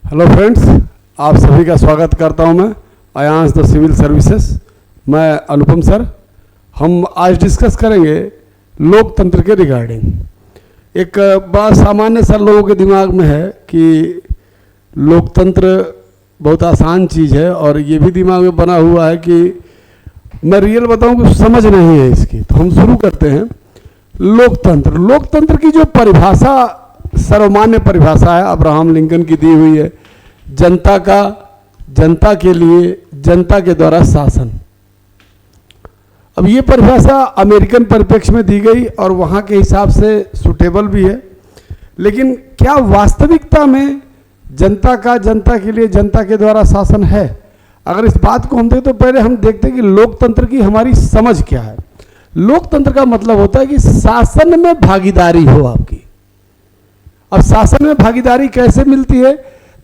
Hello friends, आप सभी का स्वागत करता हूं मैं आयांश द सिविल सर्विसेज। मैं अनुपम सर। हम आज डिस्कस करेंगे लोकतंत्र के रिगार्डिंग। एक बड़ा सामान्य सा लोगों के दिमाग में है कि लोकतंत्र बहुत आसान चीज़ है और ये भी दिमाग में बना हुआ है कि मैं रियल बताऊं कि समझ नहीं है इसकी। तो हम शुरू करते हैं। लोकतंत्र की जो परिभाषा, सर्वमान्य परिभाषा है, अब्राहम लिंकन की दी हुई है। जनता का, जनता के लिए, जनता के द्वारा शासन। अब ये परिभाषा अमेरिकन परिप्रेक्ष्य में दी गई और वहाँ के हिसाब से सूटेबल भी है, लेकिन क्या वास्तविकता में जनता का, जनता के लिए, जनता के द्वारा शासन है? अगर इस बात को हम देखें तो पहले हम देखते हैं कि लोकतंत्र की हमारी समझ क्या है। लोकतंत्र का मतलब होता है कि शासन में भागीदारी हो आपकी। अब शासन में भागीदारी कैसे मिलती है?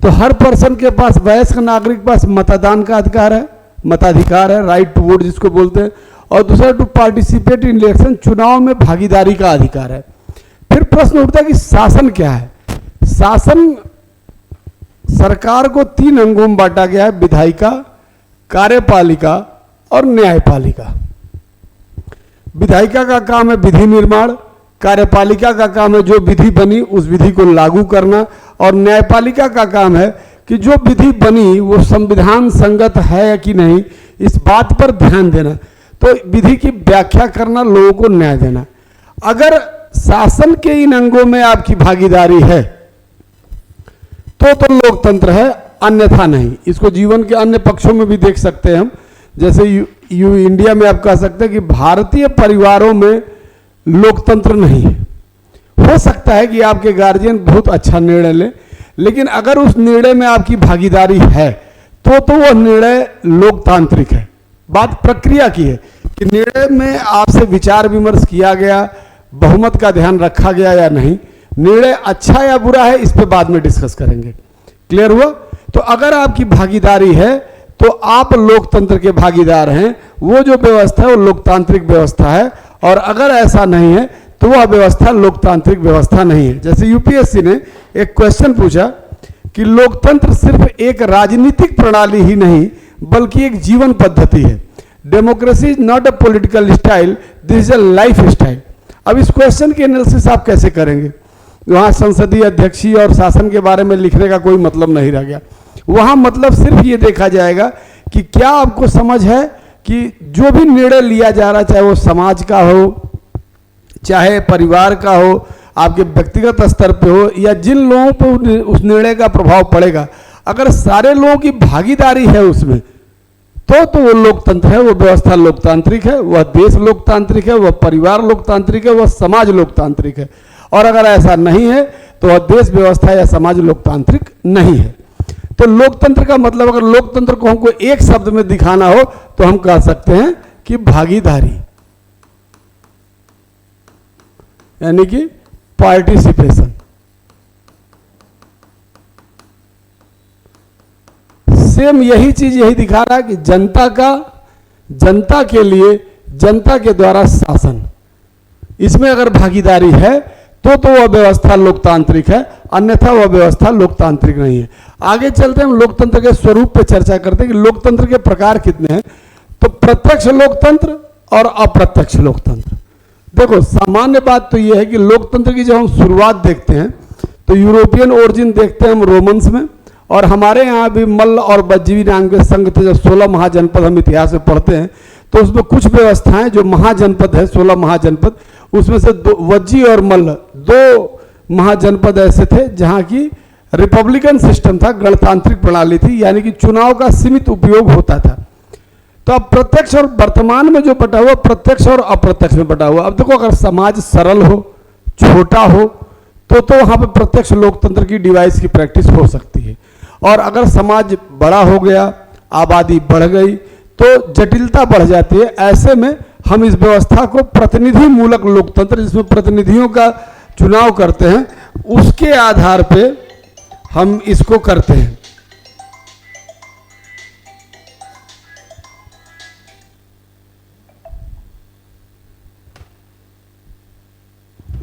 तो हर पर्सन के पास, वयस्क नागरिक के पास मतदान का अधिकार है, मताधिकार है, राइट टू वोट जिसको बोलते हैं, और दूसरा टू पार्टिसिपेट इन इलेक्शन, चुनाव में भागीदारी का अधिकार है। फिर प्रश्न उठता है कि शासन क्या है? शासन सरकार को 3 अंगों में बांटा गया है: विधायिका, कार्यपालिका और न्यायपालिका। विधायिका का काम है विधि निर्माण, कार्यपालिका का काम है जो विधि बनी उस विधि को लागू करना, और न्यायपालिका का काम है कि जो विधि बनी वो संविधान संगत है या कि नहीं, इस बात पर ध्यान देना। तो विधि की व्याख्या करना, लोगों को न्याय देना। अगर शासन के इन अंगों में आपकी भागीदारी है तो लोकतंत्र है, अन्यथा नहीं। इसको जीवन के अन्य पक्षों में भी देख सकते हैं हम। जैसे इंडिया में आप कह सकते हैं कि भारतीय परिवारों में लोकतंत्र नहीं है। हो सकता है कि आपके गार्जियन बहुत अच्छा निर्णय ले, लेकिन अगर उस निर्णय में आपकी भागीदारी है तो वह निर्णय लोकतांत्रिक है। बात प्रक्रिया की है कि निर्णय में आपसे विचार विमर्श किया गया, बहुमत का ध्यान रखा गया या नहीं, निर्णय अच्छा या बुरा है, इस पे बाद में डिस्कस करेंगे। क्लियर हुआ? तो अगर आपकी भागीदारी है तो आप लोकतंत्र के भागीदार हैं। वो जो व्यवस्था है वो लोकतांत्रिक व्यवस्था है, और अगर ऐसा नहीं है तो वह व्यवस्था लोकतांत्रिक व्यवस्था नहीं है। जैसे यूपीएससी ने एक क्वेश्चन पूछा कि लोकतंत्र सिर्फ एक राजनीतिक प्रणाली ही नहीं बल्कि एक जीवन पद्धति है। Democracy is not a political style, this is a life style. अब इस क्वेश्चन की एनालिसिस आप कैसे करेंगे? वहाँ संसदीय अध्यक्षीय और शासन के बारे में लिखने का कोई मतलब नहीं रह गया। वहाँ मतलब सिर्फ ये देखा जाएगा कि क्या आपको समझ है कि जो भी निर्णय लिया जा रहा है, चाहे वो समाज का हो, चाहे परिवार का हो, आपके व्यक्तिगत स्तर पे हो, या जिन लोगों पर उस निर्णय का प्रभाव पड़ेगा, अगर सारे लोगों की भागीदारी है उसमें तो वो लोकतंत्र है, वो व्यवस्था लोकतांत्रिक है, वह देश लोकतांत्रिक है, वह परिवार लोकतांत्रिक है, वह समाज लोकतांत्रिक है। और अगर ऐसा नहीं है तो वह देश व्यवस्था या समाज लोकतांत्रिक नहीं है। तो लोकतंत्र का मतलब, अगर लोकतंत्र को हमको एक शब्द में दिखाना हो तो हम कह सकते हैं कि भागीदारी, यानी कि पार्टिसिपेशन। सेम यही चीज यही दिखा रहा है कि जनता का, जनता के लिए, जनता के द्वारा शासन, इसमें अगर भागीदारी है तो वह व्यवस्था लोकतांत्रिक है, अन्यथा वह व्यवस्था लोकतांत्रिक नहीं है। आगे चलते हैं, हम लोकतंत्र के स्वरूप पे चर्चा करते हैं कि लोकतंत्र के प्रकार कितने हैं। तो प्रत्यक्ष लोकतंत्र और अप्रत्यक्ष लोकतंत्र। देखो, सामान्य बात तो यह है कि लोकतंत्र की जब हम शुरुआत देखते हैं तो यूरोपियन ओरिजिन देखते हैं हम रोमन्स में, और हमारे यहाँ भी मल्ल और बज्जीवी नाम के संघ थे। जब 16 महाजनपद हम इतिहास में पढ़ते हैं तो उसमें कुछ व्यवस्थाएं जो महाजनपद है, 16 महाजनपद, उसमें से वज्जी और मल्ल 2 महाजनपद ऐसे थे जहाँ की रिपब्लिकन सिस्टम था, गणतांत्रिक प्रणाली थी, यानी कि चुनाव का सीमित उपयोग होता था। तो अब प्रत्यक्ष और वर्तमान में जो बटा हुआ, प्रत्यक्ष और अप्रत्यक्ष में बटा हुआ। अब देखो, अगर समाज सरल हो, छोटा हो तो वहां पे प्रत्यक्ष लोकतंत्र की डिवाइस की प्रैक्टिस हो सकती है। और अगर समाज बड़ा हो गया, आबादी बढ़ गई, तो जटिलता बढ़ जाती है। ऐसे में हम इस व्यवस्था को प्रतिनिधि मूलक लोकतंत्र, जिसमें प्रतिनिधियों का चुनाव करते हैं, उसके आधार पे हम इसको करते हैं।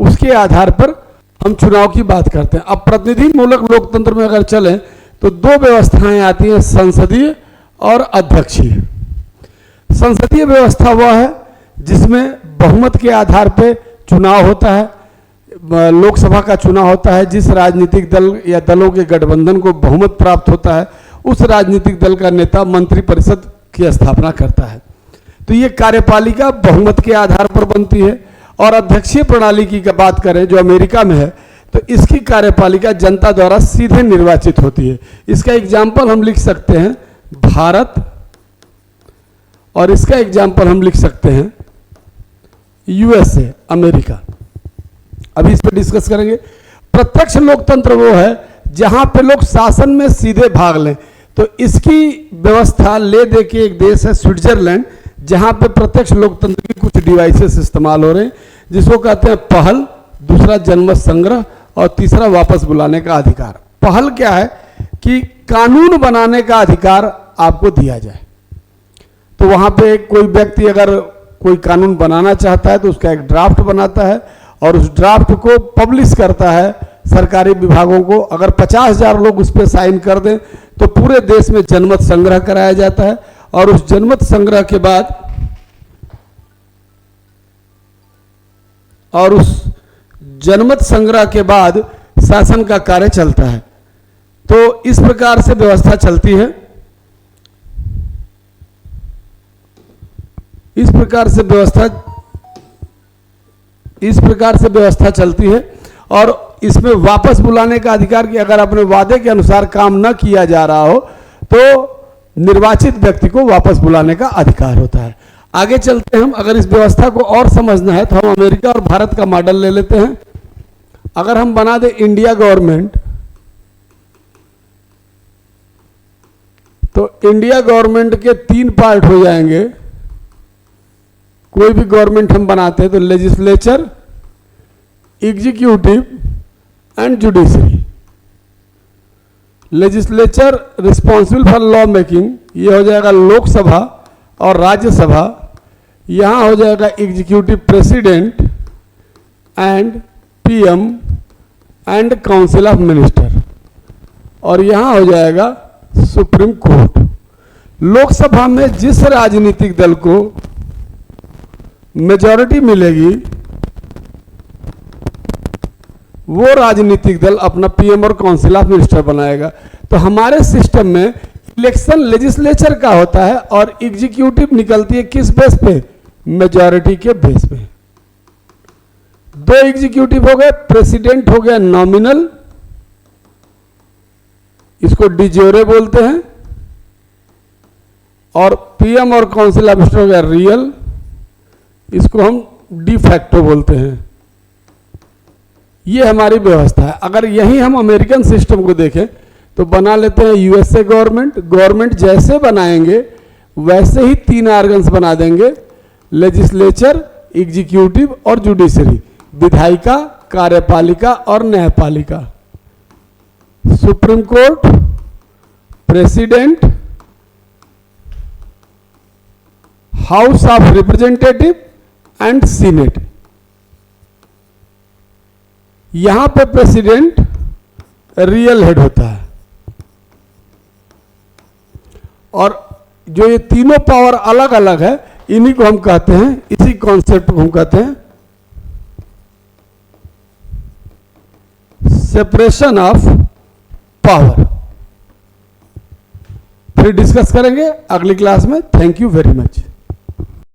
उसके आधार पर हम चुनाव की बात करते हैं। अब प्रतिनिधि मूलक लोकतंत्र में अगर चलें तो दो व्यवस्थाएं आती हैं, संसदीय और अध्यक्षीय। संसदीय व्यवस्था वह है जिसमें बहुमत के आधार पर चुनाव होता है, लोकसभा का चुनाव होता है। जिस राजनीतिक दल या दलों के गठबंधन को बहुमत प्राप्त होता है, उस राजनीतिक दल का नेता मंत्रिपरिषद की स्थापना करता है। तो ये कार्यपालिका बहुमत के आधार पर बनती है। और अध्यक्षीय प्रणाली की बात करें जो अमेरिका में है, तो इसकी कार्यपालिका जनता द्वारा सीधे निर्वाचित होती है। इसका एग्जाम्पल हम लिख सकते हैं भारत, और इसका एग्जाम्पल हम लिख सकते हैं यूएसए, अमेरिका। अभी इस पर डिस्कस करेंगे। प्रत्यक्ष लोकतंत्र वो है जहां पे लोग शासन में सीधे भाग लें। तो इसकी व्यवस्था ले दे के एक देश है स्विट्जरलैंड, जहां पे प्रत्यक्ष लोकतंत्र की कुछ डिवाइसेस इस्तेमाल हो रहे हैं, जिसको कहते हैं पहल, दूसरा जनमत संग्रह, और तीसरा वापस बुलाने का अधिकार। पहल क्या है कि कानून बनाने का अधिकार आपको दिया जाए। तो वहां पे कोई व्यक्ति अगर कोई कानून बनाना चाहता है तो उसका एक ड्राफ्ट बनाता है और उस ड्राफ्ट को पब्लिश करता है सरकारी विभागों को। अगर 50,000 लोग उस पर साइन कर दें तो पूरे देश में जनमत संग्रह कराया जाता है, और उस जनमत संग्रह के बाद शासन का कार्य चलता है। तो इस प्रकार से व्यवस्था चलती है। इस प्रकार से व्यवस्था चलती है। और इसमें वापस बुलाने का अधिकार कि अगर अपने वादे के अनुसार काम न किया जा रहा हो तो निर्वाचित व्यक्ति को वापस बुलाने का अधिकार होता है। आगे चलते हैं हम। अगर इस व्यवस्था को और समझना है तो हम अमेरिका और भारत का मॉडल ले लेते हैं। अगर हम बना दें इंडिया गवर्नमेंट, तो इंडिया गवर्नमेंट के 3 पार्ट हो जाएंगे। कोई भी गवर्नमेंट हम बनाते हैं तो legislature, executive and judiciary. Legislature responsible for law making, ये हो जाएगा लोकसभा और राज्यसभा। यहाँ हो जाएगा executive president and PM and council of minister, और यहाँ हो जाएगा सुप्रीम कोर्ट। लोकसभा में जिस राजनीतिक दल को मेजॉरिटी मिलेगी वो राजनीतिक दल अपना पीएम और काउंसिल ऑफ मिनिस्टर बनाएगा। तो हमारे सिस्टम में इलेक्शन लेजिस्लेचर का होता है और एग्जीक्यूटिव निकलती है किस बेस पे? मेजॉरिटी के बेस पे। 2 एग्जीक्यूटिव हो गए, प्रेसिडेंट हो गया नॉमिनल, इसको डिज्योरे बोलते हैं, और पीएम और काउंसिल ऑफ मिनिस्टर हो गया रियल, इसको हम डी फैक्टो बोलते हैं। ये हमारी व्यवस्था है। अगर यही हम अमेरिकन सिस्टम को देखें तो बना लेते हैं यूएसए गवर्नमेंट जैसे बनाएंगे वैसे ही 3 ऑर्गन्स बना देंगे, लेजिस्लेचर, एग्जीक्यूटिव और जुडिशरी, विधायिका, कार्यपालिका और न्यायपालिका। Supreme court, president, house of representative and senate. यहां पे प्रेसिडेंट रियल हेड होता है, और जो ये तीनों पावर अलग अलग है इन्हीं को हम कहते हैं, इसी कॉन्सेप्ट को हम कहते हैं सेपरेशन ऑफ पावर। फिर डिस्कस करेंगे अगली क्लास में। Thank you very much.